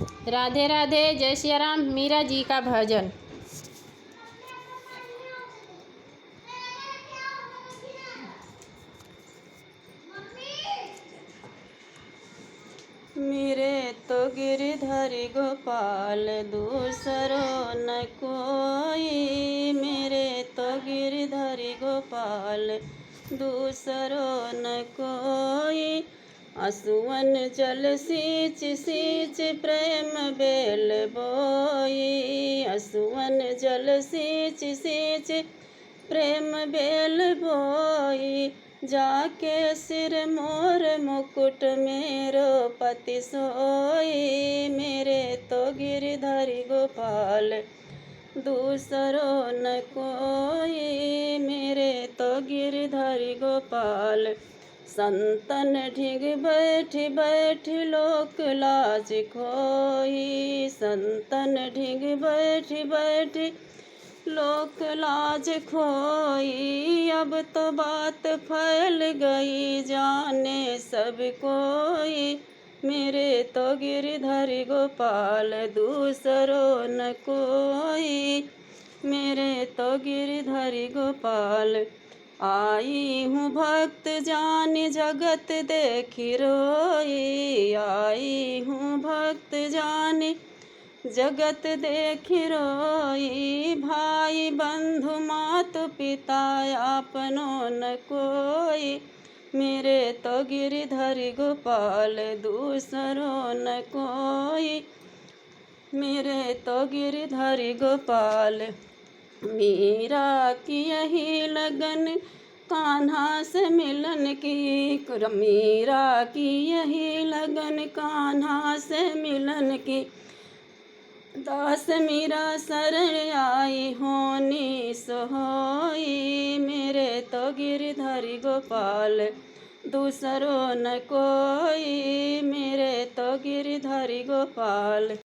राधे राधे, जय श्री राम। मीरा जी का भजन। मेरे तो गिरधरि गोपाल दूसरो न कोई, मेरे तो गिरधरि गोपाल दूसरो न कोई। आंसुअन जल सींच सींच प्रेम बेल बोई, आंसुअन जल सींच सींच प्रेम बेल बोई। जाके सिर मोर मुकुट मेरो पति सोई, मेरे तो गिरधरि गोपाल दूसरो न कोई, मेरे तो गिरधरि गोपाल। संतन ढिग बैठ बैठ लोक लाज खोई, संतन ढिग बैठ बैठ लोक लाज खोई। अब तो बात फैल गई जाने सब कोई, मेरे तो गिरधरि गोपाल दूसरो न कोई, मेरे तो गिरधरि गोपाल। आई हूँ भक्त जान जगत देखी रोई, आई हूँ भक्त जान जगत देखी रोई। भाई बंधु मातु पिता आपनो न कोई, मेरे तो गिरधरि गोपाल दूसरो न कोई, मेरे तो गिरधरि गोपाल। मीरा की यही लगन कान्हा से मिलन की, मीरा की यही लगन कान्हा से मिलन की। दास मीरा शरण आई होनी सोई, मेरे तो गिरधरि गोपाल दूसरो न कोई, मेरे तो गिरधरि गोपाल।